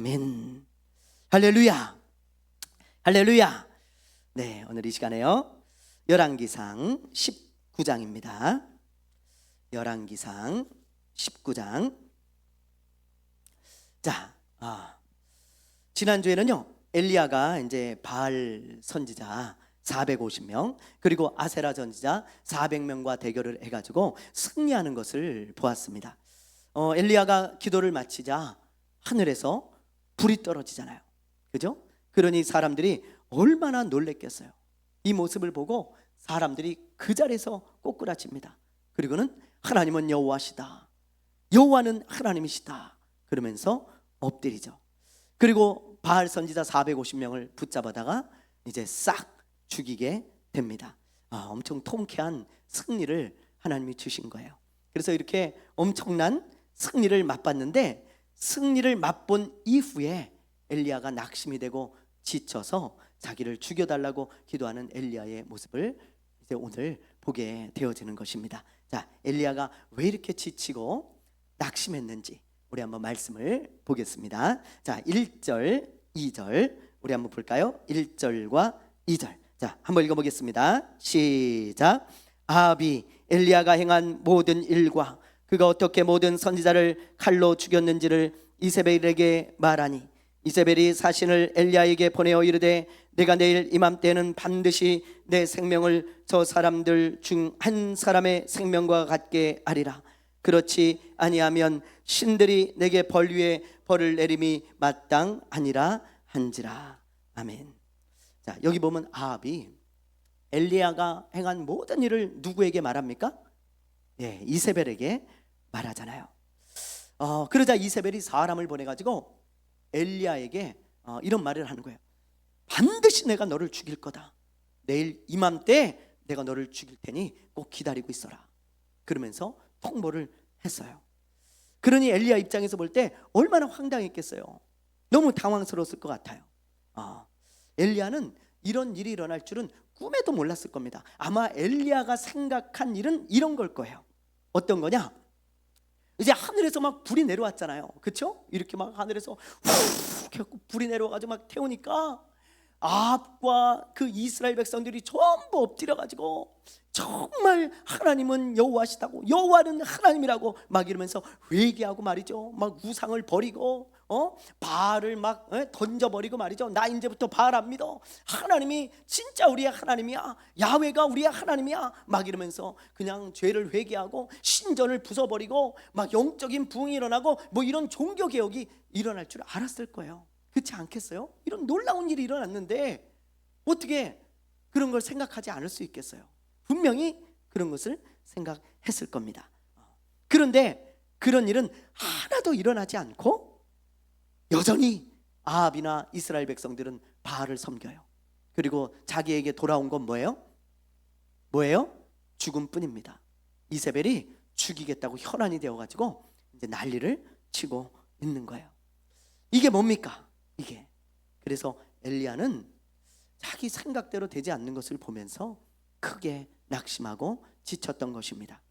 아멘. 할렐루야. 할렐루야. 네, 오늘 이 시간에요, 열왕기상 19장입니다. 열왕기상 19장. 자, 지난주에는요, 엘리야가 이제 바알 선지자 450명 그리고 아세라 선지자 400명과 대결을 해가지고 승리하는 것을 보았습니다. 엘리야가 기도를 마치자 하늘에서 불이 떨어지잖아요. 그죠? 그러니 사람들이 얼마나 놀랬겠어요. 이 모습을 보고 사람들이 그 자리에서 꼬꾸라칩니다. 그리고는 하나님은 여호와시다, 여호와는 하나님이시다 그러면서 엎드리죠. 그리고 바알 선지자 450명을 붙잡아다가 이제 싹 죽이게 됩니다. 엄청 통쾌한 승리를 하나님이 주신 거예요. 그래서 이렇게 엄청난 승리를 맛봤는데, 승리를 맛본 이후에 엘리야가 낙심이 되고 지쳐서 자기를 죽여달라고 기도하는 엘리야의 모습을 이제 오늘 보게 되어지는 것입니다. 자, 엘리야가 왜 이렇게 지치고 낙심했는지 우리 한번 말씀을 보겠습니다. 자, 1절, 2절 우리 한번 볼까요? 1절과 2절. 자, 한번 읽어보겠습니다. 시작. 아합이 엘리야가 행한 모든 일과 그가 어떻게 모든 선지자를 칼로 죽였는지를 이세벨에게 말하니, 이세벨이 사신을 엘리야에게 보내어 이르되 내가 내일 이맘때는 반드시 내 생명을 저 사람들 중 한 사람의 생명과 같게 하리라. 그렇지 아니하면 신들이 내게 벌 위에 벌을 내림이 마땅하니라 한지라. 아멘. 자, 여기 보면 아합이 엘리야가 행한 모든 일을 누구에게 말합니까? 예, 이세벨에게 말하잖아요. 그러자 이세벨이 사람을 보내가지고 엘리야에게 이런 말을 하는 거예요. 반드시 내가 너를 죽일 거다. 내일 이맘때 내가 너를 죽일 테니 꼭 기다리고 있어라. 그러면서 통보를 했어요. 그러니 엘리야 입장에서 볼 때 얼마나 황당했겠어요. 너무 당황스러웠을 것 같아요. 엘리야는 이런 일이 일어날 줄은 꿈에도 몰랐을 겁니다. 아마 엘리야가 생각한 일은 이런 걸 거예요. 어떤 거냐? 이제 하늘에서 막 불이 내려왔잖아요. 그렇죠? 이렇게 막 하늘에서 후 불이 내려와가지고 막 태우니까 아합과 그 이스라엘 백성들이 전부 엎드려가지고 정말 하나님은 여호와시다고, 여호와는 하나님이라고 막 이러면서 회개하고 말이죠. 막 우상을 버리고 바알을 막 던져버리고 말이죠. 나 이제부터 바알 안 믿어, 하나님이 진짜 우리의 하나님이야, 야훼가 우리의 하나님이야 막 이러면서 그냥 죄를 회개하고 신전을 부숴버리고 막 영적인 부흥이 일어나고 뭐 이런 종교개혁이 일어날 줄 알았을 거예요. 그렇지 않겠어요? 이런 놀라운 일이 일어났는데 어떻게 그런 걸 생각하지 않을 수 있겠어요? 분명히 그런 것을 생각했을 겁니다. 그런데 그런 일은 하나도 일어나지 않고 여전히 아합이나 이스라엘 백성들은 바알을 섬겨요. 그리고 자기에게 돌아온 건 뭐예요? 죽음뿐입니다. 이세벨이 죽이겠다고 혈안이 되어가지고 이제 난리를 치고 있는 거예요. 이게 뭡니까? 이게. 그래서 엘리야는 자기 생각대로 되지 않는 것을 보면서 크게 낙심하고 지쳤던 것입니다.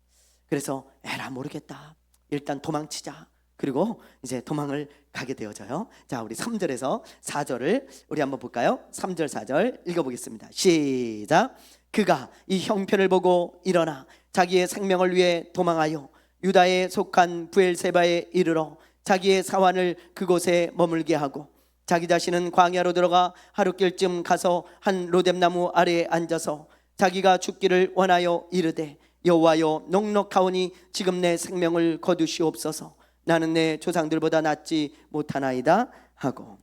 그래서 에라 모르겠다, 일단 도망치자. 그리고 이제 도망을 가게 되어져요. 자, 우리 3절에서 4절을 우리 한번 볼까요? 3절 4절 읽어보겠습니다. 시작. 그가 이 형편을 보고 일어나 자기의 생명을 위해 도망하여 유다에 속한 브엘세바에 이르러 자기의 사환을 그곳에 머물게 하고 자기 자신은 광야로 들어가 하루길쯤 가서 한 로뎀나무 아래에 앉아서 자기가 죽기를 원하여 이르되 여호와여, 넉넉하오니 지금 내 생명을 거두시옵소서. 나는 내 조상들보다 낫지 못하나이다 하고.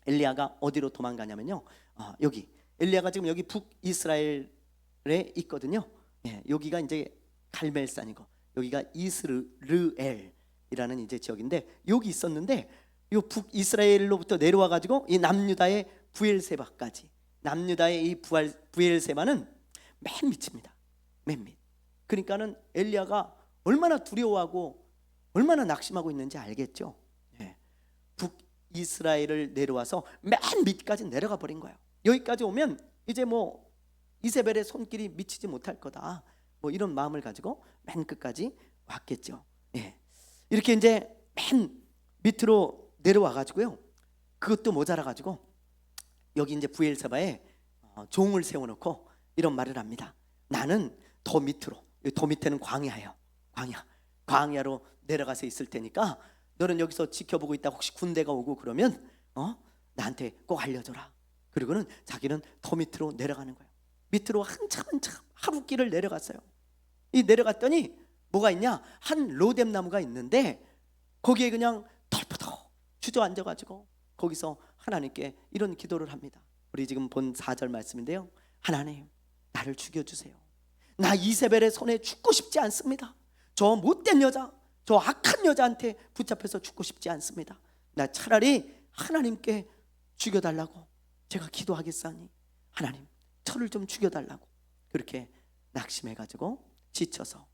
엘리야가 어디로 도망가냐면요, 여기 엘리야가 지금 여기 북이스라엘에 있거든요. 예, 여기가 이제 갈멜산이고 여기가 이스르엘이라는 이제 지역인데 여기 있었는데 이 북이스라엘로부터 내려와 가지고 이 남유다의 브엘세바까지, 남유다의 이 브엘세바는 맨 밑입니다. 맨 밑. 그러니까는 엘리야가 얼마나 두려워하고 얼마나 낙심하고 있는지 알겠죠. 예. 북이스라엘을 내려와서 맨 밑까지 내려가 버린 거예요. 여기까지 오면 이제 뭐 이세벨의 손길이 미치지 못할 거다, 뭐 이런 마음을 가지고 맨 끝까지 왔겠죠. 예. 이렇게 이제 맨 밑으로 내려와 가지고요, 그것도 모자라 가지고 여기 이제 부엘세바에 종을 세워놓고 이런 말을 합니다. 나는 더 밑으로, 더 밑에는 광야예요. 광야로 내려가서 있을 테니까 너는 여기서 지켜보고 있다. 혹시 군대가 오고 그러면 나한테 꼭 알려줘라. 그리고는 자기는 더 밑으로 내려가는 거예요. 밑으로 한참 하루 길을 내려갔어요. 이 내려갔더니 뭐가 있냐? 한 로뎀 나무가 있는데 거기에 그냥 털퍼덕 주저앉아가지고 거기서 하나님께 이런 기도를 합니다. 우리 지금 본 4절 말씀인데요. 하나님, 나를 죽여주세요. 나 이세벨의 손에 죽고 싶지 않습니다. 저 못된 여자, 저 악한 여자한테 붙잡혀서 죽고 싶지 않습니다. 나 차라리 하나님께 죽여달라고 제가 기도하겠사니 하나님 저를 좀 죽여달라고 그렇게 낙심해가지고 지쳐서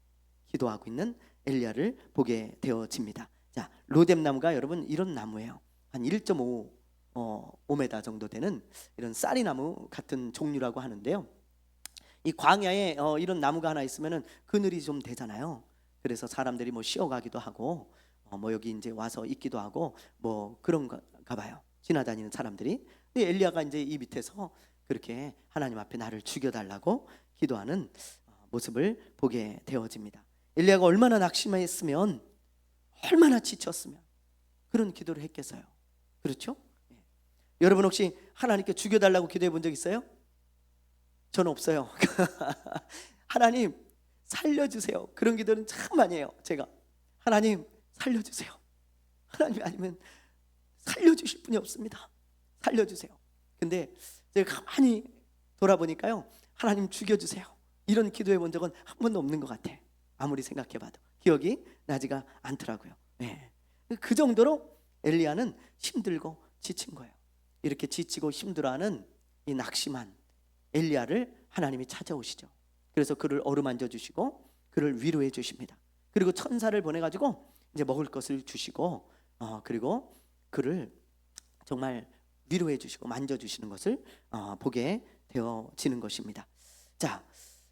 기도하고 있는 엘리야를 보게 되어집니다. 자, 로뎀 나무가 여러분 이런 나무예요. 한 1.5m 정도 되는 이런 쌀이나무 같은 종류라고 하는데요. 이 광야에 이런 나무가 하나 있으면은 그늘이 좀 되잖아요. 그래서 사람들이 뭐 쉬어가기도 하고 뭐 여기 이제 와서 있기도 하고 뭐 그런가 봐요. 지나다니는 사람들이. 근데 엘리야가 이제 이 밑에서 그렇게 하나님 앞에 나를 죽여달라고 기도하는 모습을 보게 되어집니다. 엘리야가 얼마나 낙심했으면, 얼마나 지쳤으면 그런 기도를 했겠어요. 그렇죠? 여러분 혹시 하나님께 죽여달라고 기도해 본 적 있어요? 저는 없어요. 하나님 살려주세요. 그런 기도는 참 많이 해요. 제가 하나님 살려주세요. 하나님 아니면 살려주실 분이 없습니다. 살려주세요. 근데 제가 가만히 돌아보니까요, 하나님 죽여주세요 이런 기도해 본 적은 한 번도 없는 것 같아. 아무리 생각해봐도 기억이 나지가 않더라고요. 네. 그 정도로 엘리야는 힘들고 지친 거예요. 이렇게 지치고 힘들어하는 이 낙심한 엘리야를 하나님이 찾아오시죠. 그래서 그를 어루만져 주시고 그를 위로해 주십니다. 그리고 천사를 보내가지고 이제 먹을 것을 주시고 그리고 그를 정말 위로해 주시고 만져주시는 것을 보게 되어지는 것입니다. 자,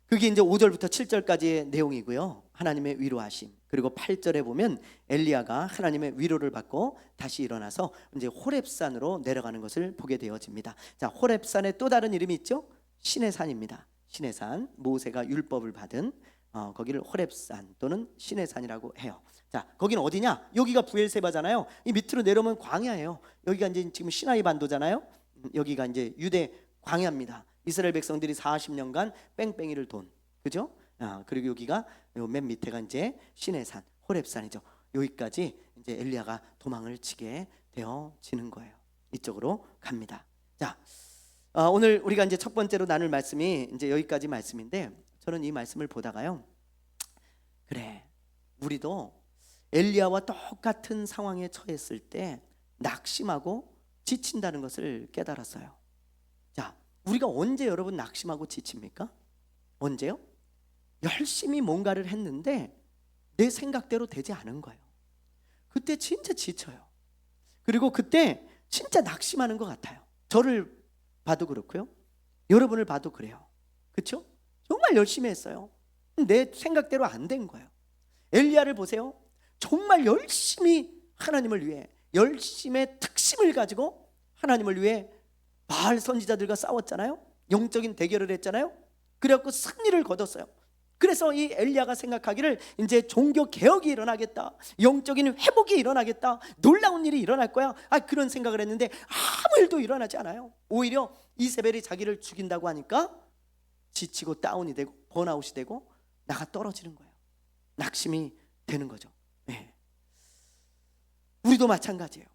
그게 이제 5절부터 7절까지의 내용이고요. 하나님의 위로하심. 그리고 8절에 보면 엘리야가 하나님의 위로를 받고 다시 일어나서 이제 호렙산으로 내려가는 것을 보게 되어집니다. 자, 호렙산에 또 다른 이름이 있죠. 신의 산입니다. 신의 산, 모세가 율법을 받은 거기를 호렙산 또는 신의 산이라고 해요. 자, 거기는 어디냐? 여기가 부엘세바잖아요. 이 밑으로 내려오면 광야예요. 여기가 이제 지금 시나이 반도잖아요. 여기가 이제 유대 광야입니다. 이스라엘 백성들이 40년간 뺑뺑이를 돈, 그죠? 그리고 여기가 맨 밑에가 이제 신의 산, 호렙산이죠. 여기까지 이제 엘리야가 도망을 치게 되어지는 거예요. 이쪽으로 갑니다. 자, 오늘 우리가 이제 첫 번째로 나눌 말씀이 이제 여기까지 말씀인데, 저는 이 말씀을 보다가요, 그래, 우리도 엘리야와 똑같은 상황에 처했을 때 낙심하고 지친다는 것을 깨달았어요. 자, 우리가 언제 여러분 낙심하고 지칩니까? 언제요? 열심히 뭔가를 했는데 내 생각대로 되지 않은 거예요. 그때 진짜 지쳐요. 그리고 그때 진짜 낙심하는 것 같아요. 저를 봐도 그렇고요, 여러분을 봐도 그래요. 그렇죠? 정말 열심히 했어요. 내 생각대로 안 된 거예요. 엘리야를 보세요. 정말 열심히 하나님을 위해, 열심의 특심을 가지고 하나님을 위해 바알 선지자들과 싸웠잖아요. 영적인 대결을 했잖아요. 그래갖고 승리를 거뒀어요. 그래서 이 엘리야가 생각하기를 이제 종교 개혁이 일어나겠다, 영적인 회복이 일어나겠다, 놀라운 일이 일어날 거야, 그런 생각을 했는데 아무 일도 일어나지 않아요. 오히려 이세벨이 자기를 죽인다고 하니까 지치고 다운이 되고 번아웃이 되고 나가 떨어지는 거예요. 낙심이 되는 거죠. 네. 우리도 마찬가지예요.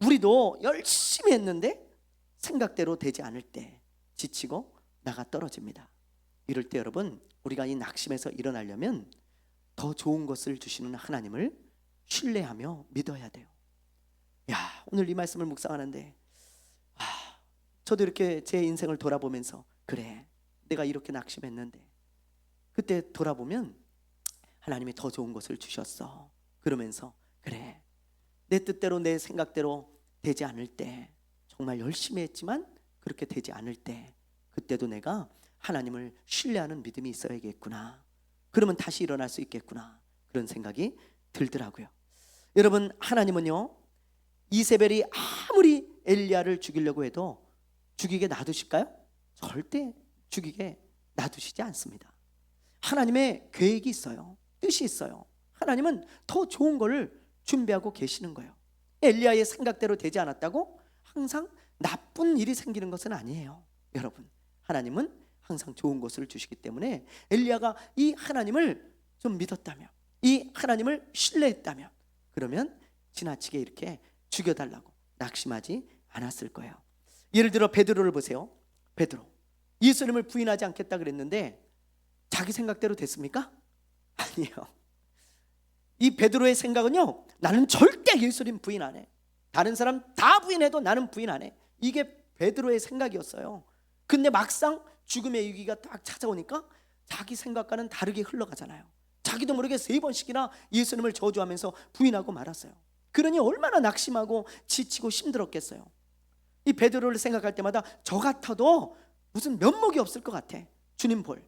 우리도 열심히 했는데 생각대로 되지 않을 때 지치고 나가 떨어집니다. 이럴 때 여러분, 우리가 이 낙심에서 일어나려면 더 좋은 것을 주시는 하나님을 신뢰하며 믿어야 돼요. 야, 오늘 이 말씀을 묵상하는데 저도 이렇게 제 인생을 돌아보면서, 그래, 내가 이렇게 낙심했는데 그때 돌아보면 하나님이 더 좋은 것을 주셨어. 그러면서 그래, 내 뜻대로 내 생각대로 되지 않을 때, 정말 열심히 했지만 그렇게 되지 않을 때, 그때도 내가 하나님을 신뢰하는 믿음이 있어야겠구나, 그러면 다시 일어날 수 있겠구나, 그런 생각이 들더라고요. 여러분, 하나님은요, 이세벨이 아무리 엘리야를 죽이려고 해도 죽이게 놔두실까요? 절대 죽이게 놔두시지 않습니다. 하나님의 계획이 있어요. 뜻이 있어요. 하나님은 더 좋은 거를 준비하고 계시는 거예요. 엘리야의 생각대로 되지 않았다고 항상 나쁜 일이 생기는 것은 아니에요. 여러분, 하나님은 항상 좋은 것을 주시기 때문에 엘리야가 이 하나님을 좀 믿었다면, 이 하나님을 신뢰했다면, 그러면 지나치게 이렇게 죽여달라고 낙심하지 않았을 거예요. 예를 들어 베드로를 보세요. 베드로, 예수님을 부인하지 않겠다 그랬는데 자기 생각대로 됐습니까? 아니에요. 이 베드로의 생각은요, 나는 절대 예수님 부인 안 해. 다른 사람 다 부인해도 나는 부인 안 해. 이게 베드로의 생각이었어요. 근데 막상 죽음의 위기가 딱 찾아오니까 자기 생각과는 다르게 흘러가잖아요. 자기도 모르게 3번씩이나 예수님을 저주하면서 부인하고 말았어요. 그러니 얼마나 낙심하고 지치고 힘들었겠어요. 이 베드로를 생각할 때마다 저 같아도 무슨 면목이 없을 것 같아. 주님 볼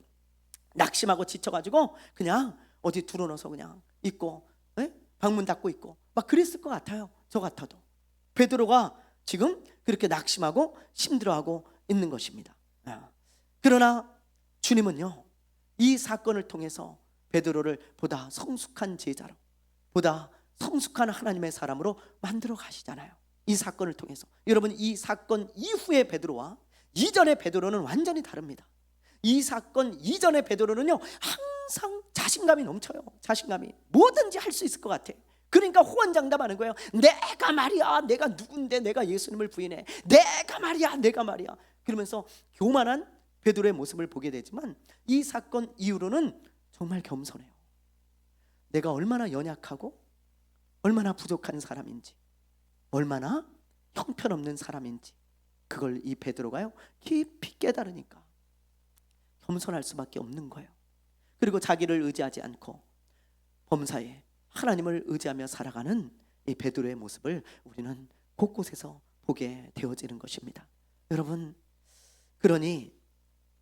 낙심하고 지쳐가지고 그냥 어디 둘러넣어서 그냥 있고, 방문 닫고 있고 막 그랬을 것 같아요. 저 같아도. 베드로가 지금 그렇게 낙심하고 힘들어하고 있는 것입니다. 그러나 주님은요, 이 사건을 통해서 베드로를 보다 성숙한 제자로, 보다 성숙한 하나님의 사람으로 만들어 가시잖아요. 이 사건을 통해서. 여러분, 이 사건 이후의 베드로와 이전의 베드로는 완전히 다릅니다. 이 사건 이전의 베드로는요, 항상 자신감이 넘쳐요. 자신감이 뭐든지 할 수 있을 것 같아. 그러니까 호언장담하는 거예요. 내가 말이야, 내가 누군데 내가 예수님을 부인해. 내가 말이야. 그러면서 교만한 베드로의 모습을 보게 되지만 이 사건 이후로는 정말 겸손해요. 내가 얼마나 연약하고 얼마나 부족한 사람인지, 얼마나 형편없는 사람인지, 그걸 이 베드로가요 깊이 깨달으니까 겸손할 수밖에 없는 거예요. 그리고 자기를 의지하지 않고 범사에 하나님을 의지하며 살아가는 이 베드로의 모습을 우리는 곳곳에서 보게 되어지는 것입니다. 여러분, 그러니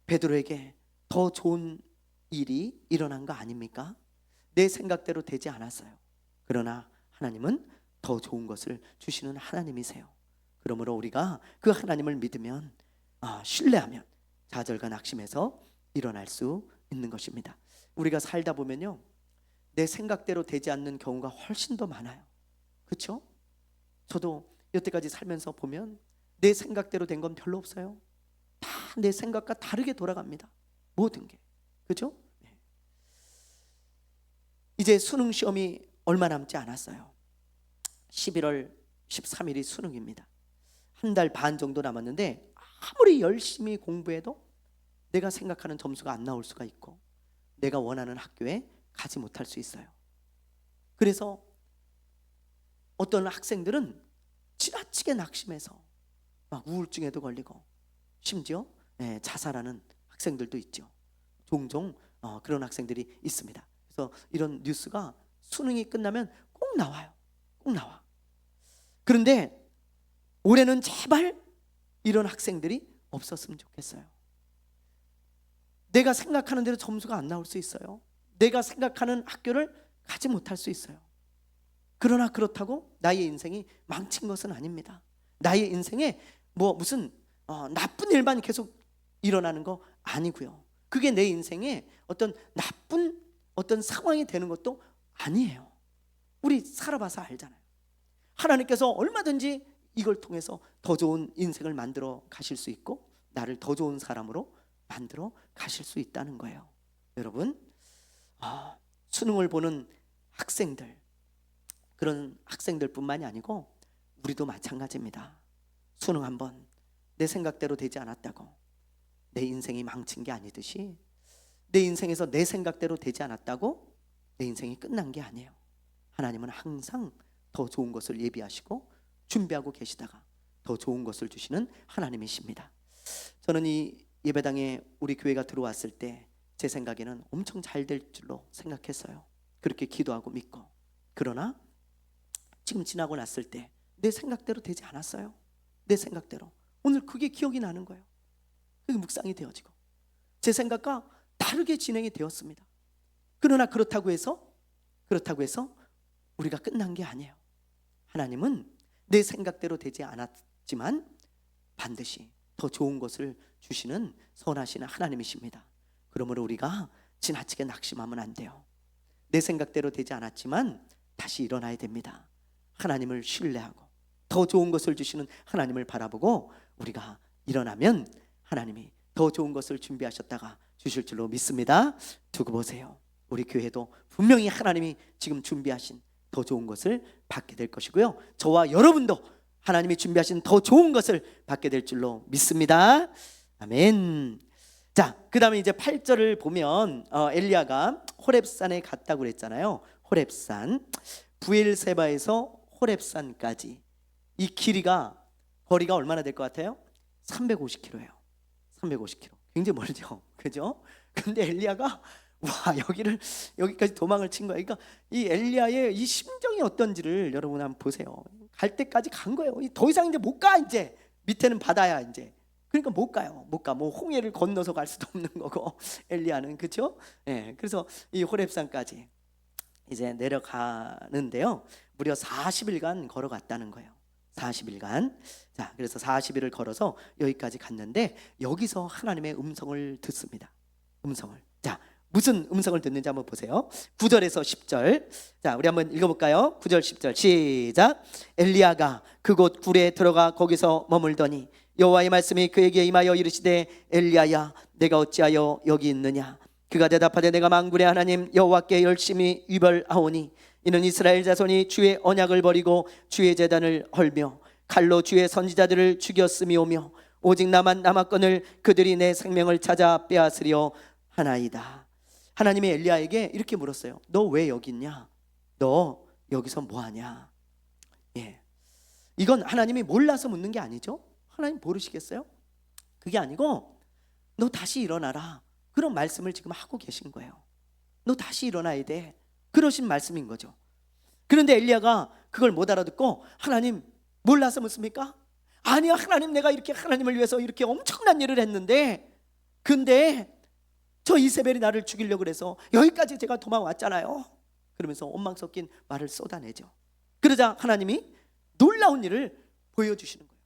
베드로에게 더 좋은 일이 일어난 거 아닙니까? 내 생각대로 되지 않았어요. 그러나 하나님은 더 좋은 것을 주시는 하나님이세요. 그러므로 우리가 그 하나님을 믿으면, 신뢰하면 좌절과 낙심에서 일어날 수 있는 것입니다. 우리가 살다 보면요, 내 생각대로 되지 않는 경우가 훨씬 더 많아요. 그렇죠? 저도 여태까지 살면서 보면 내 생각대로 된 건 별로 없어요. 다 내 생각과 다르게 돌아갑니다. 모든 게. 그렇죠? 이제 수능 시험이 얼마 남지 않았어요. 11월 13일이 수능입니다. 한 달 반 정도 남았는데 아무리 열심히 공부해도 내가 생각하는 점수가 안 나올 수가 있고 내가 원하는 학교에 가지 못할 수 있어요. 그래서 어떤 학생들은 지나치게 낙심해서 막 우울증에도 걸리고 심지어 자살하는 학생들도 있죠. 종종 그런 학생들이 있습니다. 그래서 이런 뉴스가 수능이 끝나면 꼭 나와요. 꼭 나와. 그런데 올해는 제발 이런 학생들이 없었으면 좋겠어요. 내가 생각하는 대로 점수가 안 나올 수 있어요. 내가 생각하는 학교를 가지 못할 수 있어요. 그러나 그렇다고 나의 인생이 망친 것은 아닙니다. 나의 인생에 무슨 나쁜 일만 계속 일어나는 거 아니고요. 그게 내 인생에 어떤 나쁜 어떤 상황이 되는 것도 아니에요. 우리 살아봐서 알잖아요. 하나님께서 얼마든지 이걸 통해서 더 좋은 인생을 만들어 가실 수 있고 나를 더 좋은 사람으로 만들어 가실 수 있다는 거예요. 여러분, 수능을 보는 학생들, 그런 학생들뿐만이 아니고 우리도 마찬가지입니다. 수능 한번 내 생각대로 되지 않았다고 내 인생이 망친 게 아니듯이 내 인생에서 내 생각대로 되지 않았다고 내 인생이 끝난 게 아니에요. 하나님은 항상 더 좋은 것을 예비하시고 준비하고 계시다가 더 좋은 것을 주시는 하나님이십니다. 저는 이 예배당에 우리 교회가 들어왔을 때 제 생각에는 엄청 잘 될 줄로 생각했어요. 그렇게 기도하고 믿고. 그러나 지금 지나고 났을 때 내 생각대로 되지 않았어요. 내 생각대로. 오늘 그게 기억이 나는 거예요. 그게 묵상이 되어지고 제 생각과 다르게 진행이 되었습니다. 그러나 그렇다고 해서 우리가 끝난 게 아니에요. 하나님은 내 생각대로 되지 없지만 반드시 더 좋은 것을 주시는 선하신 하나님이십니다. 그러므로 우리가 지나치게 낙심하면 안 돼요. 내 생각대로 되지 않았지만 다시 일어나야 됩니다. 하나님을 신뢰하고 더 좋은 것을 주시는 하나님을 바라보고 우리가 일어나면 하나님이 더 좋은 것을 준비하셨다가 주실 줄로 믿습니다. 두고 보세요. 우리 교회도 분명히 하나님이 지금 준비하신 더 좋은 것을 받게 될 것이고요, 저와 여러분도 하나님이 준비하신 더 좋은 것을 받게 될 줄로 믿습니다. 아멘. 자, 그 다음에 이제 8절을 보면 엘리야가 호렙산에 갔다고 그랬잖아요. 호렙산, 부엘세바에서 호렙산까지 이 거리가 얼마나 될 것 같아요? 350km예요. 350km. 굉장히 멀죠, 그죠? 근데 엘리야가 여기까지 도망을 친 거야. 그러니까 이 엘리야의 이 심정이 어떤지를 여러분 한번 보세요. 갈 때까지 간 거예요. 더 이상 이제 못 가. 이제 밑에는 바다야 이제. 그러니까 못 가요. 못 가. 뭐 홍해를 건너서 갈 수도 없는 거고 엘리야는, 그렇죠? 예. 그래서 이 호렙산까지 이제 내려가는데요, 무려 40일간 걸어갔다는 거예요. 40일간. 자, 그래서 40일을 걸어서 여기까지 갔는데 여기서 하나님의 음성을 듣습니다. 음성을. 자, 무슨 음성을 듣는지 한번 보세요. 9절에서 10절. 자, 우리 한번 읽어볼까요? 9절 10절 시작. 엘리야가 그곳 굴에 들어가 거기서 머물더니 여호와의 말씀이 그에게 임하여 이르시되 엘리야야, 내가 어찌하여 여기 있느냐? 그가 대답하되 내가 만군의 하나님 여호와께 열심히 위벌하오니 이는 이스라엘 자손이 주의 언약을 버리고 주의 제단을 헐며 칼로 주의 선지자들을 죽였음이오며 오직 나만 남았거늘 그들이 내 생명을 찾아 빼앗으려 하나이다. 하나님이 엘리야에게 이렇게 물었어요. 너 왜 여기 있냐? 너 여기서 뭐하냐? 예, 이건 하나님이 몰라서 묻는 게 아니죠. 하나님 모르시겠어요? 그게 아니고 너 다시 일어나라, 그런 말씀을 지금 하고 계신 거예요. 너 다시 일어나야 돼, 그러신 말씀인 거죠. 그런데 엘리야가 그걸 못 알아듣고 하나님 몰라서 묻습니까? 아니야, 하나님 내가 이렇게 하나님을 위해서 이렇게 엄청난 일을 했는데 근데 저 이세벨이 나를 죽이려고 그래서 여기까지 제가 도망왔잖아요. 그러면서 원망 섞인 말을 쏟아내죠. 그러자 하나님이 놀라운 일을 보여주시는 거예요.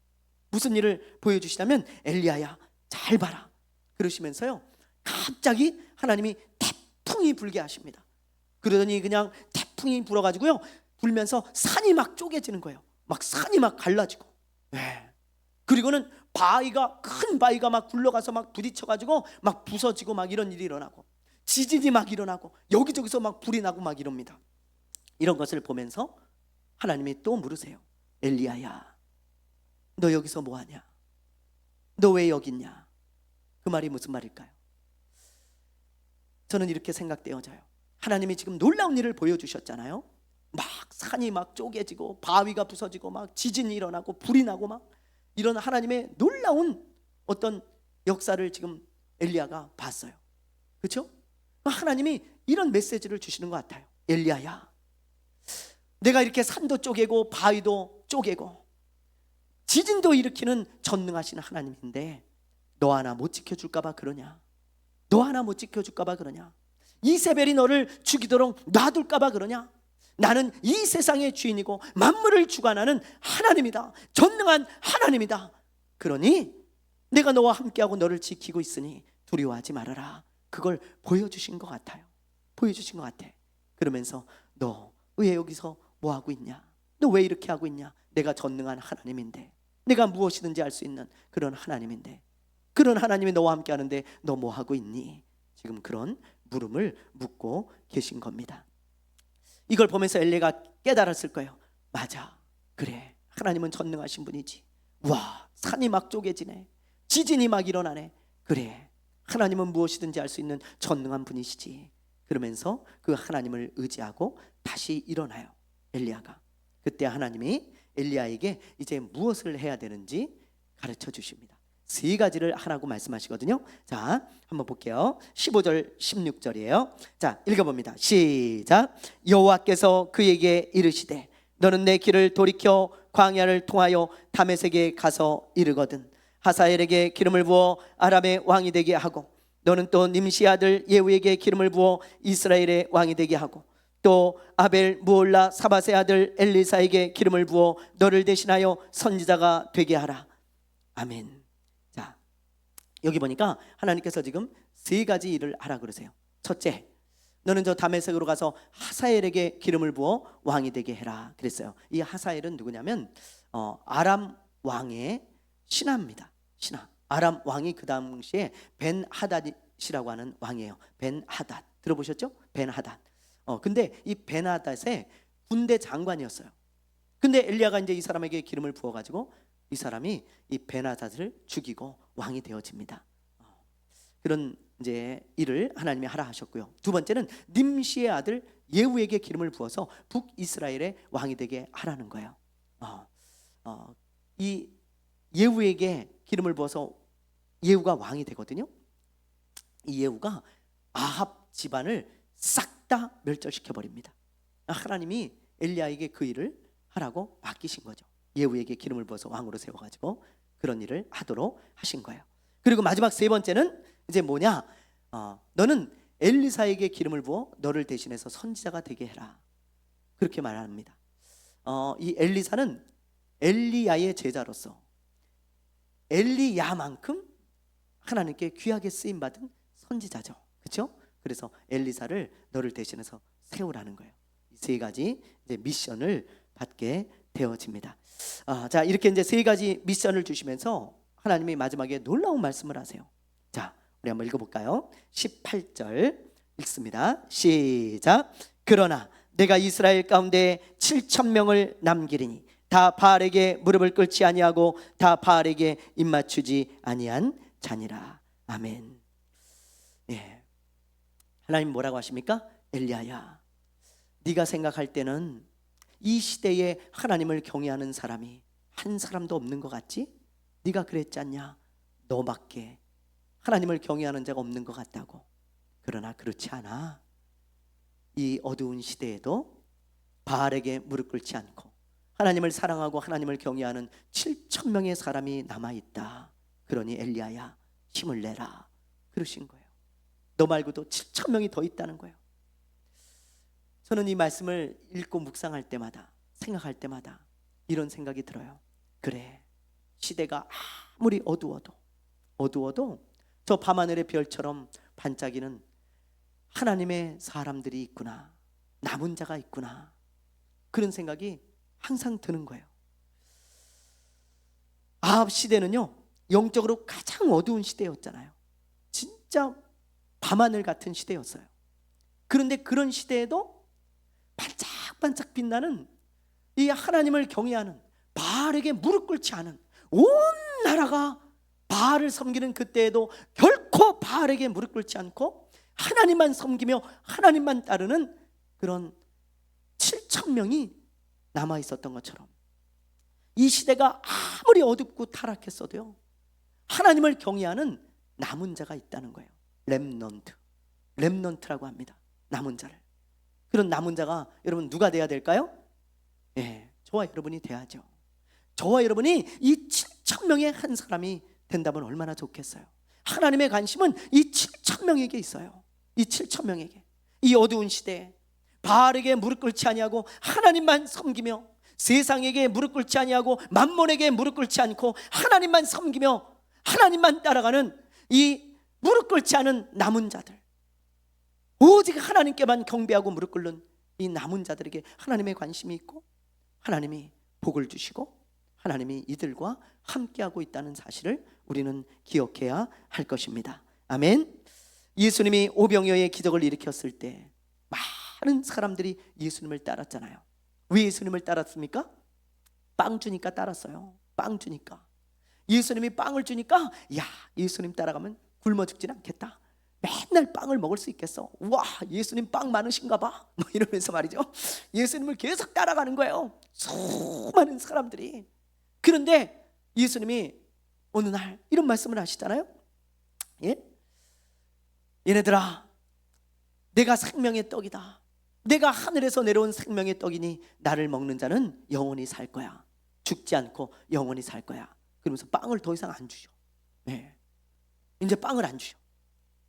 무슨 일을 보여주시냐면 엘리야야 잘 봐라 그러시면서요, 갑자기 하나님이 태풍이 불게 하십니다. 그러더니 그냥 태풍이 불어가지고요, 불면서 산이 막 쪼개지는 거예요. 막 산이 막 갈라지고, 네. 그리고는 큰 바위가 막 굴러가서 막 부딪혀가지고 막 부서지고 막 이런 일이 일어나고 지진이 막 일어나고 여기저기서 막 불이 나고 막 이럽니다. 이런 것을 보면서 하나님이 또 물으세요. 엘리야야, 너 여기서 뭐하냐? 너 왜 여기 있냐? 그 말이 무슨 말일까요? 저는 이렇게 생각되어져요. 하나님이 지금 놀라운 일을 보여주셨잖아요. 막 산이 막 쪼개지고 바위가 부서지고 막 지진이 일어나고 불이 나고 막 이런 하나님의 놀라운 어떤 역사를 지금 엘리야가 봤어요. 그렇죠? 하나님이 이런 메시지를 주시는 것 같아요. 엘리야야, 내가 이렇게 산도 쪼개고 바위도 쪼개고 지진도 일으키는 전능하신 하나님인데 너 하나 못 지켜줄까 봐 그러냐? 너 하나 못 지켜줄까 봐 그러냐? 이세벨이 너를 죽이도록 놔둘까 봐 그러냐? 나는 이 세상의 주인이고 만물을 주관하는 하나님이다. 전능한 하나님이다. 그러니 내가 너와 함께하고 너를 지키고 있으니 두려워하지 말아라. 그걸 보여주신 것 같아요. 보여주신 것 같아. 그러면서 너 왜 여기서 뭐 하고 있냐? 너 왜 이렇게 하고 있냐? 내가 전능한 하나님인데, 내가 무엇이든지 할 수 있는 그런 하나님인데, 그런 하나님이 너와 함께하는데 너 뭐 하고 있니? 지금 그런 물음을 묻고 계신 겁니다. 이걸 보면서 엘리야가 깨달았을 거예요. 맞아, 그래, 하나님은 전능하신 분이지. 와, 산이 막 쪼개지네, 지진이 막 일어나네. 그래, 하나님은 무엇이든지 할 수 있는 전능한 분이시지. 그러면서 그 하나님을 의지하고 다시 일어나요, 엘리야가. 그때 하나님이 엘리야에게 이제 무엇을 해야 되는지 가르쳐 주십니다. 세 가지를 하라고 말씀하시거든요. 자, 한번 볼게요. 15절 16절이에요 자, 읽어봅니다. 시작. 여호와께서 그에게 이르시되 너는 내 길을 돌이켜 광야를 통하여 다메섹에 가서 이르거든 하사엘에게 기름을 부어 아람의 왕이 되게 하고 너는 또 님시 아들 예후에게 기름을 부어 이스라엘의 왕이 되게 하고 또 아벨 무올라 사밧의 아들 엘리사에게 기름을 부어 너를 대신하여 선지자가 되게 하라. 아멘. 자, 여기 보니까 하나님께서 지금 세 가지 일을 하라 그러세요. 첫째, 너는 저 다메섹으로 가서 하사엘에게 기름을 부어 왕이 되게 해라 그랬어요. 이 하사엘은 누구냐면 아람 왕의 신하입니다. 신하. 아람 왕이 그 당시에 벤 하닷이라고 하는 왕이에요. 벤 하닷 들어보셨죠? 벤 하닷. 근데 이 벤 하닷의 군대 장관이었어요. 근데 엘리야가 이제 이 사람에게 기름을 부어 가지고 이 사람이 이 벤 하닷을 죽이고 왕이 되어집니다. 그런 이제 일을 하나님이 하라 하셨고요. 두 번째는 님시의 아들 예후에게 기름을 부어서 북이스라엘의 왕이 되게 하라는 거예요. 이 예후에게 기름을 부어서 예후가 왕이 되거든요. 이 예후가 아합 집안을 싹 다 멸절시켜 버립니다. 하나님이 엘리야에게 그 일을 하라고 맡기신 거죠. 예후에게 기름을 부어서 왕으로 세워가지고 그런 일을 하도록 하신 거예요. 그리고 마지막 세 번째는 이제 뭐냐? 너는 엘리사에게 기름을 부어 너를 대신해서 선지자가 되게 해라. 그렇게 말합니다. 이 엘리사는 엘리야의 제자로서 엘리야만큼 하나님께 귀하게 쓰임 받은 선지자죠. 그렇죠? 그래서 엘리사를 너를 대신해서 세우라는 거예요. 이 세 가지 이제 미션을 받게 되어집니다. 자, 이렇게 이제 세 가지 미션을 주시면서 하나님이 마지막에 놀라운 말씀을 하세요. 자, 우리 한번 읽어볼까요? 18절 읽습니다. 시작. 그러나 내가 이스라엘 가운데 7,000명을 남기리니 다 바알에게 무릎을 꿇지 아니하고 다 바알에게 입맞추지 아니한 자니라. 아멘. 예. 하나님 뭐라고 하십니까? 엘리야야, 네가 생각할 때는 이 시대에 하나님을 경외하는 사람이 한 사람도 없는 것 같지? 네가 그랬지 않냐? 너밖에 하나님을 경외하는 자가 없는 것 같다고. 그러나 그렇지 않아. 이 어두운 시대에도 바알에게 무릎 꿇지 않고 하나님을 사랑하고 하나님을 경외하는 7,000명의 사람이 남아있다. 그러니 엘리야야, 힘을 내라 그러신 거예요. 너 말고도 7,000명이 더 있다는 거예요. 저는 이 말씀을 읽고 묵상할 때마다, 생각할 때마다 이런 생각이 들어요. 그래, 시대가 아무리 어두워도 저 밤하늘의 별처럼 반짝이는 하나님의 사람들이 있구나, 남은 자가 있구나, 그런 생각이 항상 드는 거예요. 아합 시대는요, 영적으로 가장 어두운 시대였잖아요. 진짜 밤하늘 같은 시대였어요. 그런데 그런 시대에도 반짝반짝 빛나는 이 하나님을 경외하는, 바알에게 무릎 꿇지 않은, 온 나라가 바알을 섬기는 그때에도 결코 바알에게 무릎 꿇지 않고 하나님만 섬기며 하나님만 따르는 그런 7,000명이 남아 있었던 것처럼, 이 시대가 아무리 어둡고 타락했어도요, 하나님을 경외하는 남은 자가 있다는 거예요. 렘넌트라고 합니다. 남은 자를. 그런 남은 자가 여러분 누가 돼야 될까요? 예, 저와 여러분이 돼야죠. 저와 여러분이 이 7,000명의 한 사람이 된다면 얼마나 좋겠어요. 하나님의 관심은 이 7,000명에게 있어요. 이 7,000명에게. 이 어두운 시대에 바알에게 무릎 꿇지 아니하고 하나님만 섬기며, 세상에게 무릎 꿇지 아니하고 만몬에게 무릎 꿇지 않고 하나님만 섬기며 하나님만 따라가는 이 무릎 꿇지 않은 남은 자들, 오직 하나님께만 경배하고 무릎 꿇는 이 남은 자들에게 하나님의 관심이 있고 하나님이 복을 주시고 하나님이 이들과 함께하고 있다는 사실을 우리는 기억해야 할 것입니다. 아멘. 예수님이 오병이어의 기적을 일으켰을 때 많은 사람들이 예수님을 따랐잖아요. 왜 예수님을 따랐습니까? 빵 주니까 따랐어요. 빵 주니까. 예수님이 빵을 주니까, 야, 예수님 따라가면 굶어 죽진 않겠다. 맨날 빵을 먹을 수 있겠어. 와, 예수님 빵 많으신가 봐. 뭐 이러면서 말이죠, 예수님을 계속 따라가는 거예요. 수많은 사람들이. 그런데 예수님이 어느 날 이런 말씀을 하시잖아요. 예? 얘네들아, 내가 생명의 떡이다. 내가 하늘에서 내려온 생명의 떡이니 나를 먹는 자는 영원히 살 거야. 죽지 않고 영원히 살 거야. 그러면서 빵을 더 이상 안 주죠. 네. 이제 빵을 안 주죠.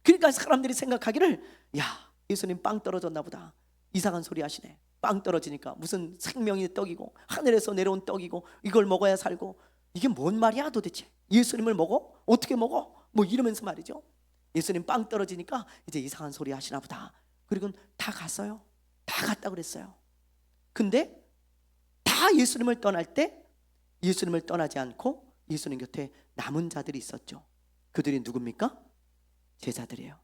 그러니까 사람들이 생각하기를, 야, 예수님 빵 떨어졌나 보다. 이상한 소리 하시네. 빵 떨어지니까 무슨 생명의 떡이고 하늘에서 내려온 떡이고 이걸 먹어야 살고, 이게 뭔 말이야 도대체? 예수님을 먹어? 어떻게 먹어? 뭐 이러면서 말이죠. 예수님 빵 떨어지니까 이제 이상한 소리 하시나 보다. 그리고 다 갔어요. 다 갔다 그랬어요. 근데 다 예수님을 떠날 때 예수님을 떠나지 않고 예수님 곁에 남은 자들이 있었죠. 그들이 누굽니까? 제자들이에요.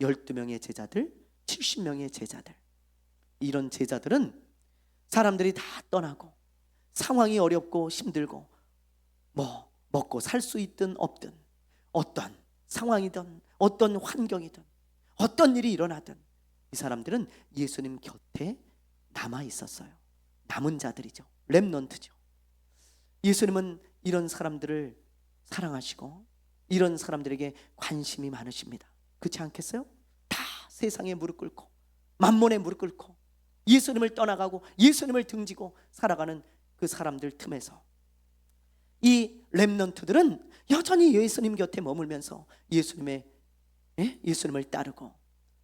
12명의 제자들, 70명의 제자들. 이런 제자들은 사람들이 다 떠나고 상황이 어렵고 힘들고 뭐 먹고 살 수 있든 없든, 어떤 상황이든 어떤 환경이든 어떤 일이 일어나든 이 사람들은 예수님 곁에 남아 있었어요. 남은 자들이죠. 렘넌트죠. 예수님은 이런 사람들을 사랑하시고 이런 사람들에게 관심이 많으십니다. 그렇지 않겠어요? 다 세상에 무릎 꿇고 만몬에 무릎 꿇고 예수님을 떠나가고 예수님을 등지고 살아가는 그 사람들 틈에서 이 렘넌트들은 여전히 예수님 곁에 머물면서 예수님을 따르고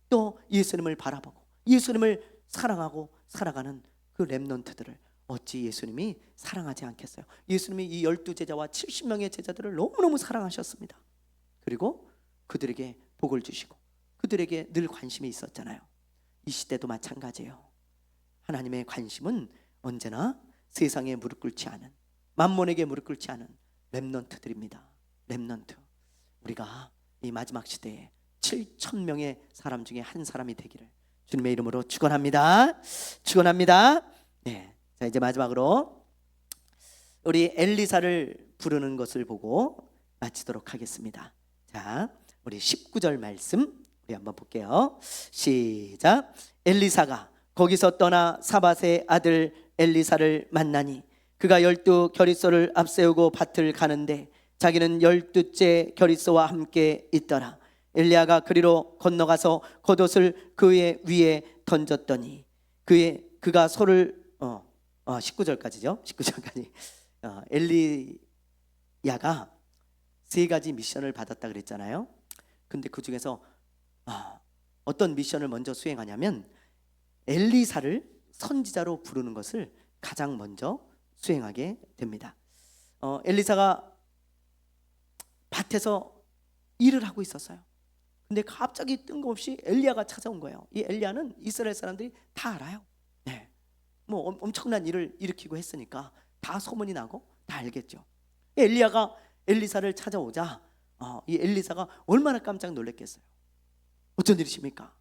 또 예수님을 바라보고 예수님을 사랑하고 살아가는 그 렘넌트들을 어찌 예수님이 사랑하지 않겠어요? 예수님이 이 12제자와 70명의 제자들을 너무너무 사랑하셨습니다. 그리고 그들에게 복을 주시고 그들에게 늘 관심이 있었잖아요. 이 시대도 마찬가지예요. 하나님의 관심은 언제나 세상에 무릎 꿇지 않은, 만몬에게 무릎 꿇지 않은 렘넌트들입니다. 렘넌트. 우리가 이 마지막 시대에 7,000명의 사람 중에 한 사람이 되기를 주님의 이름으로 축원합니다. 축원합니다. 네. 자, 이제 마지막으로 우리 엘리사를 부르는 것을 보고 마치도록 하겠습니다. 자, 우리 19절 말씀 우리 한번 볼게요. 시작. 엘리사가 거기서 떠나 사밧의 아들 엘리사를 만나니 그가 12 겨릿소를 앞세우고 밭을 가는데 자기는 12째 겨릿소와 함께 있더라. 엘리야가 그리로 건너가서 겉옷을 그의 위에 던졌더니 그가 소를 19절까지죠. 19절까지. 엘리야가 세 가지 미션을 받았다 그랬잖아요. 근데 그 중에서 어떤 미션을 먼저 수행하냐면 엘리사를 선지자로 부르는 것을 가장 먼저 수행하게 됩니다. 엘리사가 밭에서 일을 하고 있었어요. 근데 갑자기 뜬금없이 엘리야가 찾아온 거예요. 이 엘리야는 이스라엘 사람들이 다 알아요. 네. 뭐 엄청난 일을 일으키고 했으니까 다 소문이 나고 다 알겠죠. 엘리야가 엘리사를 찾아오자 이 엘리사가 얼마나 깜짝 놀랐겠어요. 어쩐 일이십니까?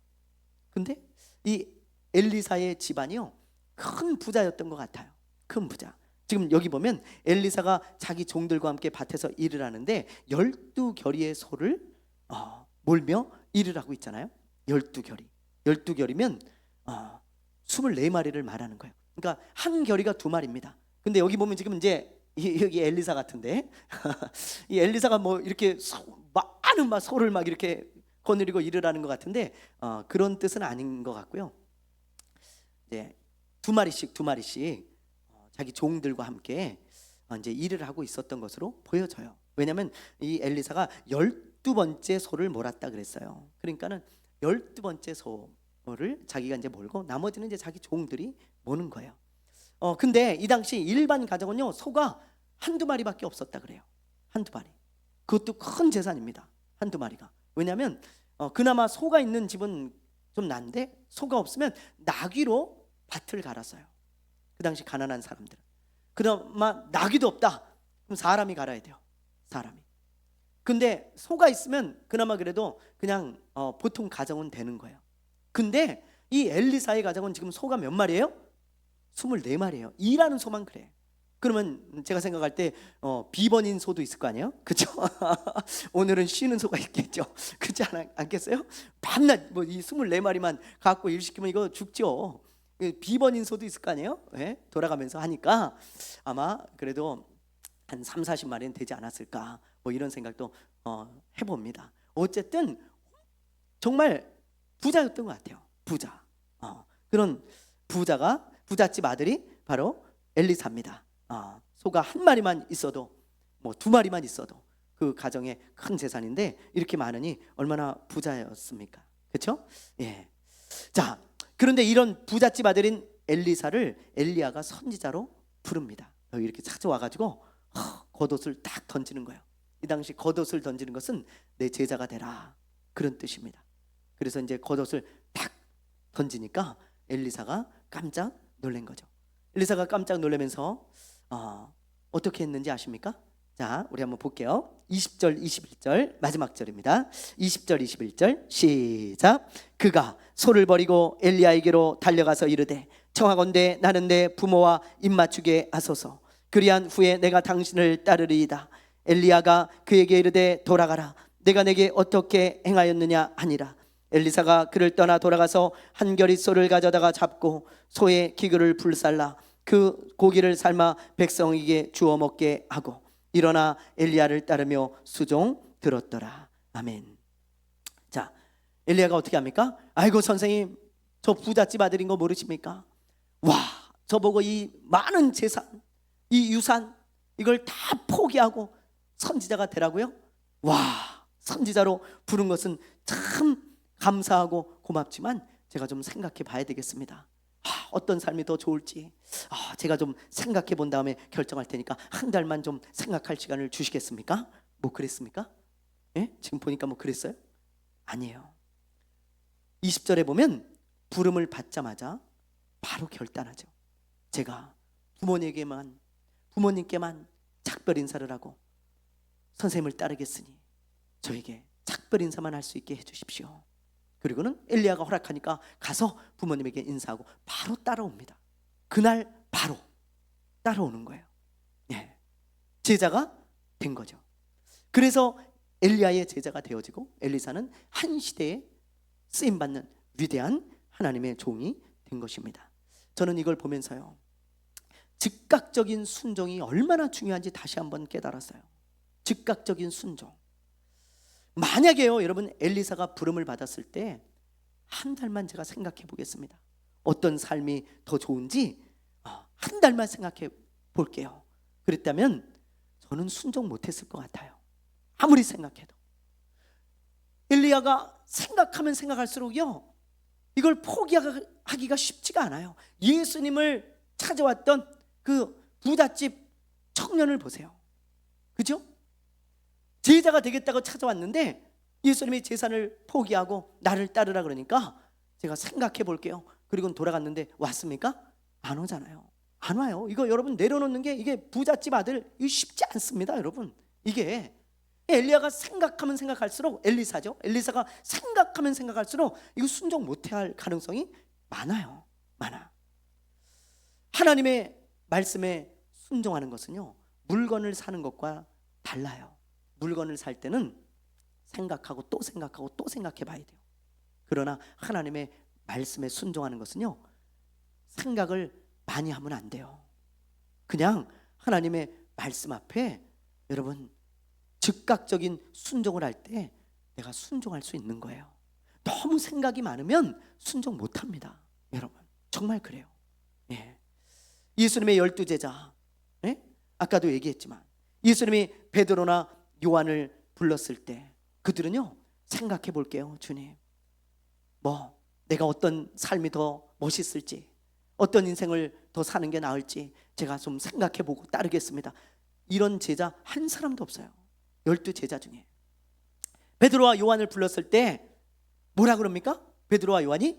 근데 이 엘리사의 집안이요 큰 부자였던 것 같아요. 큰 부자. 지금 여기 보면 엘리사가 자기 종들과 함께 밭에서 일을 하는데 12겨리의 소를 몰며 일을 하고 있잖아요. 12겨리. 12겨리면 24마리를 말하는 거예요. 그러니까 한 겨리가 2마리입니다. 근데 여기 보면 지금 이제 여기 엘리사 같은데 이 엘리사가 뭐 이렇게 많은 소를 막 이렇게 거느리고 일을 하는 것 같은데 그런 뜻은 아닌 것 같고요. 이제 2마리씩 자기 종들과 함께 이제 일을 하고 있었던 것으로 보여져요. 왜냐하면 이 엘리사가 12번째 소를 몰았다 그랬어요. 그러니까는 12번째 소를 자기가 이제 몰고 나머지는 이제 자기 종들이 모는 거예요. 근데 이 당시 일반 가정은요 소가 한두 마리밖에 없었다 그래요. 한두 마리. 그것도 큰 재산입니다. 한두 마리가. 왜냐하면 그나마 소가 있는 집은 좀 난데 소가 없으면 나귀로 밭을 갈았어요. 그 당시 가난한 사람들은. 그나마 나귀도 없다. 그럼 사람이 갈아야 돼요. 사람이. 근데 소가 있으면 그나마 그래도 그냥 보통 가정은 되는 거예요. 근데 이 엘리사의 가정은 지금 소가 몇 마리예요? 24마리예요. 일하는 소만 그래. 그러면 제가 생각할 때 비번인 소도 있을 거 아니에요? 그렇죠? 오늘은 쉬는 소가 있겠죠. 그렇지 않겠어요? 밤낮 뭐 이 24마리만 갖고 일 시키면 이거 죽죠. 비번인 소도 있을 거 아니에요? 네? 돌아가면서 하니까 아마 그래도 한 3, 40마리는 되지 않았을까 뭐 이런 생각도 해봅니다. 어쨌든 정말 부자였던 것 같아요. 부자. 그런 부잣집 아들이 바로 엘리사입니다. 소가 한 마리만 있어도 뭐 2마리만 있어도 그 가정의 큰 재산인데 이렇게 많으니 얼마나 부자였습니까? 그렇죠? 예. 자, 그런데 이런 부잣집 아들인 엘리사를 엘리야가 선지자로 부릅니다. 여기 이렇게 찾아와가지고 겉옷을 딱 던지는 거예요. 이 당시 겉옷을 던지는 것은 내 제자가 되라, 그런 뜻입니다. 그래서 이제 겉옷을 딱 던지니까 엘리사가 깜짝 놀란 거죠. 엘리사가 깜짝 놀라면서 어떻게 했는지 아십니까? 자, 우리 한번 볼게요. 20절 21절 마지막 절입니다. 20절 21절 시작. 그가 소를 버리고 엘리야에게로 달려가서 이르되 청하건대 나는 내 부모와 입맞추게 하소서. 그리한 후에 내가 당신을 따르리이다. 엘리야가 그에게 이르되 돌아가라. 내가 내게 어떻게 행하였느냐 하니라. 엘리사가 그를 떠나 돌아가서 한 겨리 소를 가져다가 잡고 소의 기그를 불살라 그 고기를 삶아 백성에게 주어 먹게 하고 일어나 엘리야를 따르며 수종 들었더라. 아멘. 자, 엘리야가 어떻게 합니까? 아이고 선생님, 저 부잣집 아들인 거 모르십니까? 와, 저보고 이 많은 재산, 이 유산, 이걸 다 포기하고 선지자가 되라고요? 와, 선지자로 부른 것은 참 감사하고 고맙지만 제가 좀 생각해 봐야 되겠습니다. 어떤 삶이 더 좋을지 제가 좀 생각해 본 다음에 결정할 테니까 한 달만 좀 생각할 시간을 주시겠습니까? 뭐 그랬습니까? 예? 지금 보니까 뭐 그랬어요? 아니에요. 20절에 보면 부름을 받자마자 바로 결단하죠. 제가 부모님께만 작별 인사를 하고 선생님을 따르겠으니 저에게 작별 인사만 할 수 있게 해주십시오. 그리고는 엘리야가 허락하니까 가서 부모님에게 인사하고 바로 따라옵니다. 그날 바로 따라오는 거예요. 예. 제자가 된 거죠. 그래서 엘리야의 제자가 되어지고 엘리사는 한 시대에 쓰임받는 위대한 하나님의 종이 된 것입니다. 저는 이걸 보면서요, 즉각적인 순종이 얼마나 중요한지 다시 한번 깨달았어요. 즉각적인 순종. 만약에요, 여러분, 엘리사가 부름을 받았을 때 한 달만 제가 생각해 보겠습니다. 어떤 삶이 더 좋은지 한 달만 생각해 볼게요. 그랬다면 저는 순종 못했을 것 같아요. 아무리 생각해도. 엘리야가 생각하면 생각할수록요, 이걸 포기하기가 쉽지가 않아요. 예수님을 찾아왔던 그 부잣집 청년을 보세요. 그죠? 제자가 되겠다고 찾아왔는데 예수님이 재산을 포기하고 나를 따르라 그러니까 제가 생각해 볼게요. 그리고 돌아갔는데 왔습니까? 안 오잖아요. 안 와요. 이거 여러분 내려놓는 게 이게 부잣집 아들 이거 쉽지 않습니다, 여러분. 이게 엘리야가 생각하면 생각할수록 엘리사가 생각하면 생각할수록 이거 순종 못해야 할 가능성이 많아요. 많아. 하나님의 말씀에 순종하는 것은요, 물건을 사는 것과 달라요. 물건을 살 때는 생각하고 또 생각하고 또 생각해 봐야 돼요. 그러나 하나님의 말씀에 순종하는 것은요, 생각을 많이 하면 안 돼요. 그냥 하나님의 말씀 앞에 여러분 즉각적인 순종을 할 때 내가 순종할 수 있는 거예요. 너무 생각이 많으면 순종 못합니다, 여러분. 정말 그래요. 예. 예수님의 12제자, 예? 아까도 얘기했지만 예수님이 베드로나 요한을 불렀을 때 그들은요, 생각해 볼게요. 주님, 내가 어떤 삶이 더 멋있을지, 어떤 인생을 더 사는 게 나을지 제가 좀 생각해 보고 따르겠습니다. 이런 제자 한 사람도 없어요. 12제자 중에. 베드로와 요한을 불렀을 때 뭐라 그럽니까? 베드로와 요한이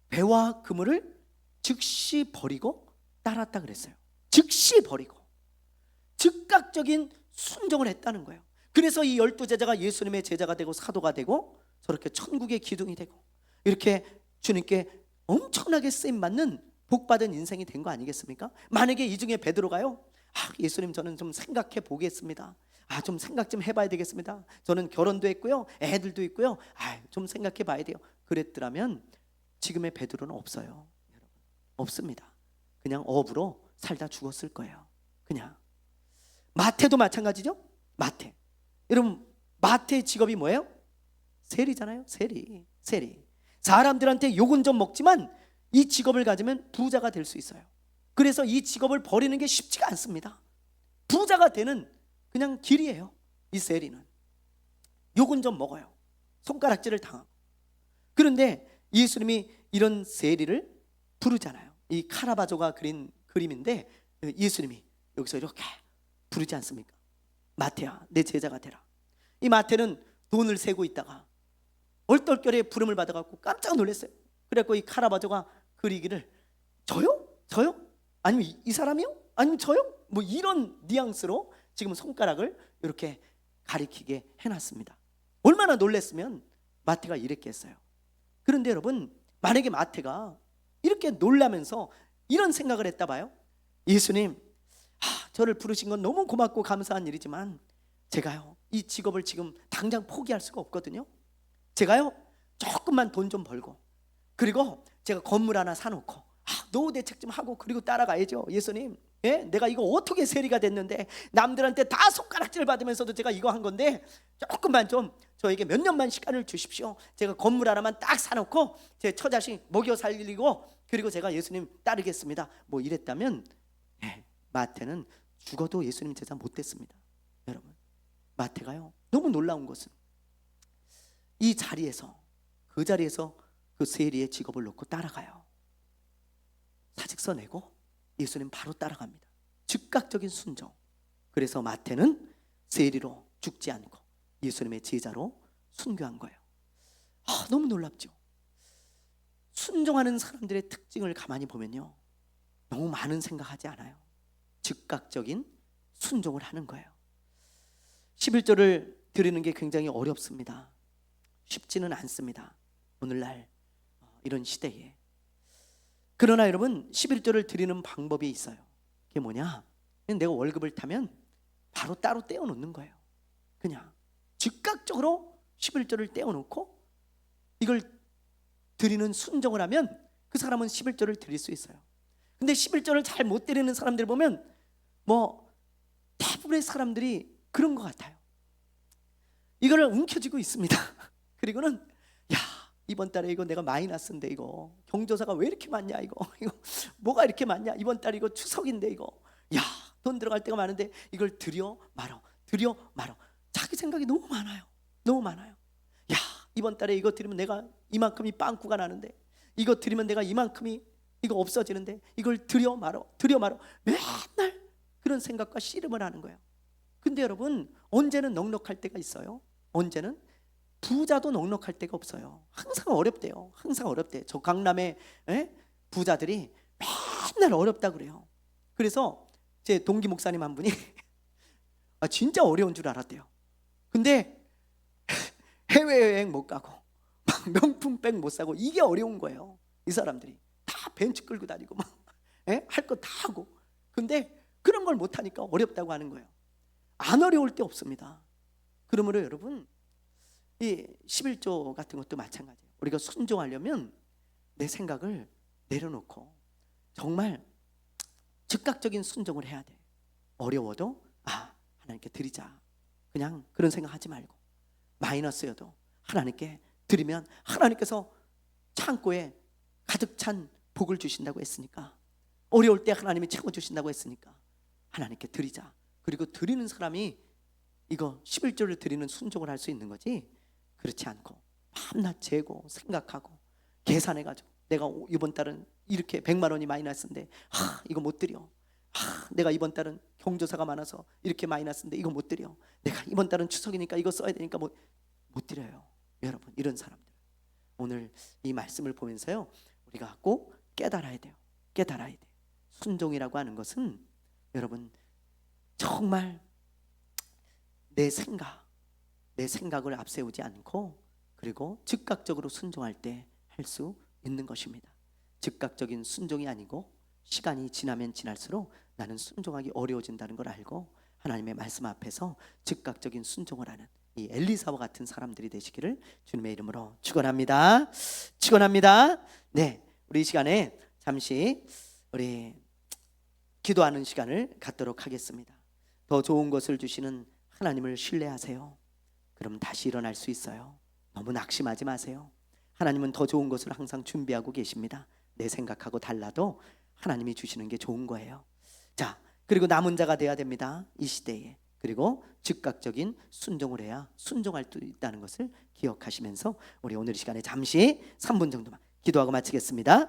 배와 그물을 즉시 버리고 따랐다 그랬어요. 즉시 버리고 즉각적인 순종을 했다는 거예요. 그래서 이 12제자가 예수님의 제자가 되고 사도가 되고 저렇게 천국의 기둥이 되고 이렇게 주님께 엄청나게 쓰임받는 복받은 인생이 된 거 아니겠습니까? 만약에 이 중에 베드로가요, 예수님 저는 좀 생각해 보겠습니다. 좀 생각 좀 해봐야 되겠습니다. 저는 결혼도 했고요, 애들도 있고요, 좀 생각해 봐야 돼요. 그랬더라면 지금의 베드로는 없어요. 여러분, 없습니다. 그냥 업으로 살다 죽었을 거예요. 그냥. 마태도 마찬가지죠. 마태. 여러분, 마태의 직업이 뭐예요? 세리잖아요. 세리. 사람들한테 욕은 좀 먹지만 이 직업을 가지면 부자가 될 수 있어요. 그래서 이 직업을 버리는 게 쉽지가 않습니다. 부자가 되는 그냥 길이에요. 이 세리는 욕은 좀 먹어요. 손가락질을 당하고. 그런데 예수님이 이런 세리를 부르잖아요. 이 카라바조가 그린 그림인데 예수님이 여기서 이렇게 부르지 않습니까? 마태야, 내 제자가 되라. 이 마태는 돈을 세고 있다가 얼떨결에 부름을 받아갖고 깜짝 놀랐어요. 그래갖고 이 카라바조가 그리기를 저요? 저요? 아니면 이 사람이요? 아니면 저요? 뭐 이런 뉘앙스로 지금 손가락을 이렇게 가리키게 해놨습니다. 얼마나 놀랐으면 마태가 이랬겠어요. 그런데 여러분, 만약에 마태가 이렇게 놀라면서 이런 생각을 했다 봐요. 예수님, 저를 부르신 건 너무 고맙고 감사한 일이지만 제가요, 이 직업을 지금 당장 포기할 수가 없거든요. 제가요, 조금만 돈 좀 벌고, 그리고 제가 건물 하나 사놓고 노후 대책 좀 하고 그리고 따라가야죠. 예수님, 예? 내가 이거 어떻게 세리가 됐는데 남들한테 다 손가락질 받으면서도 제가 이거 한 건데 조금만 좀 저에게 몇 년만 시간을 주십시오. 제가 건물 하나만 딱 사놓고 제 처자식 먹여 살리고 그리고 제가 예수님 따르겠습니다. 뭐 이랬다면 마태는 죽어도 예수님 제자 못 됐습니다. 여러분, 마태가요, 너무 놀라운 것은 이 자리에서, 그 자리에서 그 세리의 직업을 놓고 따라가요. 사직서 내고 예수님 바로 따라갑니다. 즉각적인 순종. 그래서 마태는 세리로 죽지 않고 예수님의 제자로 순교한 거예요. 너무 놀랍죠. 순종하는 사람들의 특징을 가만히 보면요, 너무 많은 생각하지 않아요. 즉각적인 순종을 하는 거예요. 11조를 드리는 게 굉장히 어렵습니다. 쉽지는 않습니다. 오늘날 이런 시대에. 그러나 여러분, 11조를 드리는 방법이 있어요. 그게 뭐냐? 그냥 내가 월급을 타면 바로 따로 떼어놓는 거예요. 그냥 즉각적으로 11조를 떼어놓고 이걸 드리는 순종을 하면 그 사람은 11조를 드릴 수 있어요. 근데 11조를 잘 못 드리는 사람들 보면 뭐 대부분의 사람들이 그런 것 같아요. 이거를 움켜쥐고 있습니다. 그리고는 야, 이번 달에 이거 내가 마이너스인데 이거 경조사가 왜 이렇게 많냐, 이거 뭐가 이렇게 많냐, 이번 달 이거 추석인데 이거 야, 돈 들어갈 때가 많은데 이걸 드려 말어, 드려 말어. 자기 생각이 너무 많아요. 너무 많아요. 야, 이번 달에 이거 드리면 내가 이만큼이 빵꾸가 나는데, 이거 드리면 내가 이만큼이 이거 없어지는데 이걸 드려 말어, 드려 말어. 맨날 그런 생각과 씨름을 하는 거예요. 근데 여러분, 언제는 넉넉할 때가 있어요. 언제는 부자도 넉넉할 때가 없어요. 항상 어렵대요. 항상 어렵대. 저 강남의 부자들이 맨날 어렵다 그래요. 그래서 제 동기 목사님 한 분이 진짜 어려운 줄 알았대요. 근데 해외여행 못 가고 명품백 못 사고 이게 어려운 거예요. 이 사람들이 다 벤츠 끌고 다니고 막 할 거 다 하고, 근데 그런 걸 못하니까 어렵다고 하는 거예요. 안 어려울 때 없습니다. 그러므로 여러분, 이 11조 같은 것도 마찬가지예요. 우리가 순종하려면 내 생각을 내려놓고 정말 즉각적인 순종을 해야 돼. 어려워도 하나님께 드리자, 그냥 그런 생각하지 말고, 마이너스여도 하나님께 드리면 하나님께서 창고에 가득 찬 복을 주신다고 했으니까, 어려울 때 하나님이 채워주신다고 했으니까 하나님께 드리자. 그리고 드리는 사람이 이거 11조를 드리는 순종을 할 수 있는 거지, 그렇지 않고 밤낮 재고 생각하고 계산해가지고 내가 이번 달은 이렇게 100만 원이 마이너스인데 이거 못 드려. 내가 이번 달은 경조사가 많아서 이렇게 마이너스인데 이거 못 드려. 내가 이번 달은 추석이니까 이거 써야 되니까 못 드려요. 여러분, 이런 사람들 오늘 이 말씀을 보면서요, 우리가 꼭 깨달아야 돼요. 깨달아야 돼. 순종이라고 하는 것은 여러분 정말 내 생각을 앞세우지 않고 그리고 즉각적으로 순종할 때 할 수 있는 것입니다. 즉각적인 순종이 아니고 시간이 지나면 지날수록 나는 순종하기 어려워진다는 걸 알고 하나님의 말씀 앞에서 즉각적인 순종을 하는 이 엘리사와 같은 사람들이 되시기를 주님의 이름으로 축원합니다. 축원합니다. 네, 우리 이 시간에 잠시 우리 기도하는 시간을 갖도록 하겠습니다. 더 좋은 것을 주시는 하나님을 신뢰하세요. 그럼 다시 일어날 수 있어요. 너무 낙심하지 마세요. 하나님은 더 좋은 것을 항상 준비하고 계십니다. 내 생각하고 달라도 하나님이 주시는 게 좋은 거예요. 자, 그리고 남은 자가 돼야 됩니다. 이 시대에. 그리고 즉각적인 순종을 해야 순종할 수 있다는 것을 기억하시면서 우리 오늘 이 시간에 잠시 3분 정도만 기도하고 마치겠습니다.